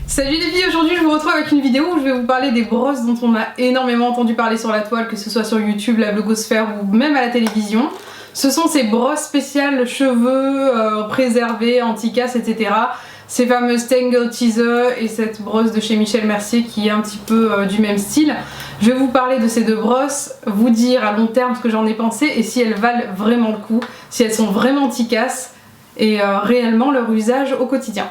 Salut les filles, aujourd'hui je vous retrouve avec une vidéo où je vais vous parler des brosses dont on a énormément entendu parler sur la toile, que ce soit sur YouTube, la blogosphère ou même à la télévision. Ce sont ces brosses spéciales cheveux, préservées, anti-casse, etc. Ces fameuses Tangle Teezer et cette brosse de chez Michel Mercier qui est un petit peu du même style. Je vais vous parler de ces deux brosses, vous dire à long terme ce que j'en ai pensé et si elles valent vraiment le coup, si elles sont vraiment anti-casse et réellement leur usage au quotidien.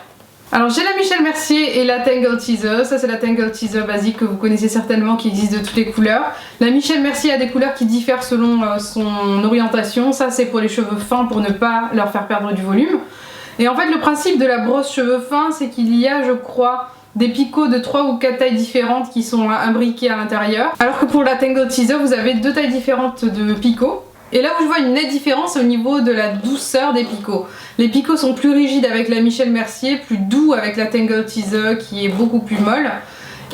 Alors j'ai la Michel Mercier et la Tangle Teezer. Ça c'est la Tangle Teezer basique que vous connaissez certainement, qui existe de toutes les couleurs. La Michel Mercier a des couleurs qui diffèrent selon son orientation. Ça c'est pour les cheveux fins, pour ne pas leur faire perdre du volume. Et en fait le principe de la brosse cheveux fins, c'est qu'il y a, je crois, des picots de 3 ou 4 tailles différentes qui sont imbriqués à l'intérieur. Alors que pour la Tangle Teezer, vous avez 2 tailles différentes de picots. Et là où je vois une nette différence au niveau de la douceur des picots. Les picots sont plus rigides avec la Michel Mercier, plus doux avec la Tangle Teezer qui est beaucoup plus molle.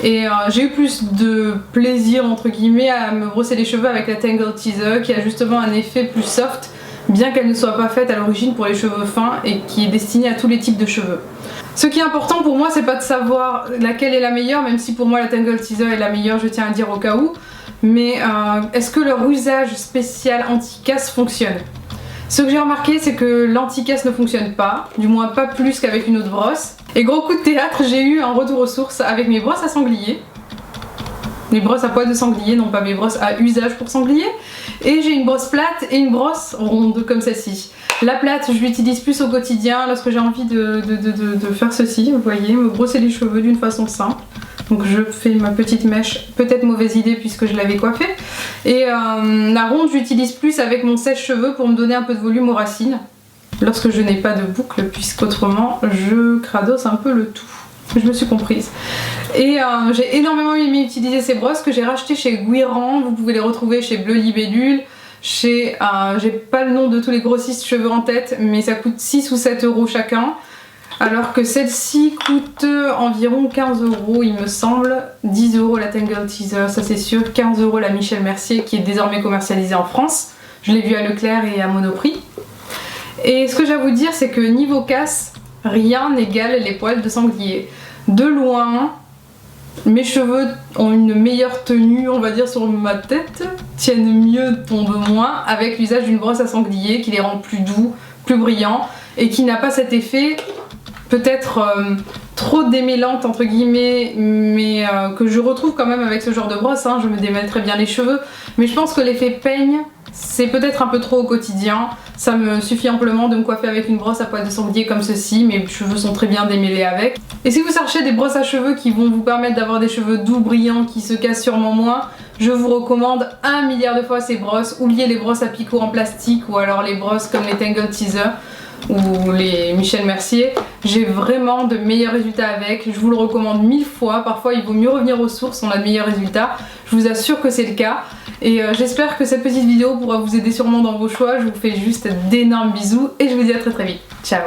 Et j'ai eu plus de plaisir entre guillemets à me brosser les cheveux avec la Tangle Teezer qui a justement un effet plus soft, bien qu'elle ne soit pas faite à l'origine pour les cheveux fins et qui est destinée à tous les types de cheveux. Ce qui est important pour moi, c'est pas de savoir laquelle est la meilleure, même si pour moi la Tangle Teezer est la meilleure, je tiens à dire au cas où. Mais est-ce que leur usage spécial anti-casse fonctionne? Ce que j'ai remarqué, c'est que l'anti-casse ne fonctionne pas, du moins pas plus qu'avec une autre brosse. Et gros coup de théâtre, j'ai eu un retour aux sources avec mes brosses à sanglier. Les brosses à poils de sanglier, non pas mes brosses à usage pour sanglier. Et j'ai une brosse plate et une brosse ronde comme celle-ci. La plate, je l'utilise plus au quotidien lorsque j'ai envie de faire ceci, vous voyez, me brosser les cheveux d'une façon simple. Donc je fais ma petite mèche, peut-être mauvaise idée puisque je l'avais coiffée. Et la ronde, j'utilise plus avec mon sèche-cheveux pour me donner un peu de volume aux racines. Lorsque je n'ai pas de boucle, puisqu'autrement je cradosse un peu le tout. Je me suis comprise. Et j'ai énormément aimé utiliser ces brosses que j'ai rachetées chez Guiran. Vous pouvez les retrouver chez Bleu Libellule. Chez, j'ai pas le nom de tous les grossistes cheveux en tête, mais ça coûte 6 ou 7 € chacun. Alors que celle-ci coûte environ 15 €, il me semble. 10 € la Tangle Teezer, ça c'est sûr. 15 € la Michel Mercier qui est désormais commercialisée en France. Je l'ai vue à Leclerc et à Monoprix. Et ce que j'ai à vous dire, c'est que niveau casse, rien n'égale les poils de sanglier. De loin, mes cheveux ont une meilleure tenue, on va dire, sur ma tête, tiennent mieux, tombent moins, avec l'usage d'une brosse à sanglier qui les rend plus doux, plus brillants, et qui n'a pas cet effet peut-être trop démêlante entre guillemets, mais que je retrouve quand même avec ce genre de brosse, hein. Je me démêle très bien les cheveux, mais je pense que l'effet peigne, c'est peut-être un peu trop au quotidien. Ça me suffit amplement de me coiffer avec une brosse à poils de sanglier comme ceci, mes cheveux sont très bien démêlés avec. Et si vous cherchez des brosses à cheveux qui vont vous permettre d'avoir des cheveux doux, brillants, qui se cassent sûrement moins, je vous recommande 1 milliard de fois ces brosses. Oubliez les brosses à picots en plastique ou alors les brosses comme les Tangle Teezer ou les Michel Mercier. J'ai vraiment de meilleurs résultats avec, je vous le recommande 1000 fois. Parfois il vaut mieux revenir aux sources, on a de meilleurs résultats. Je vous assure que c'est le cas. Et j'espère que cette petite vidéo pourra vous aider sûrement dans vos choix. Je vous fais juste d'énormes bisous et je vous dis à très très vite. Ciao!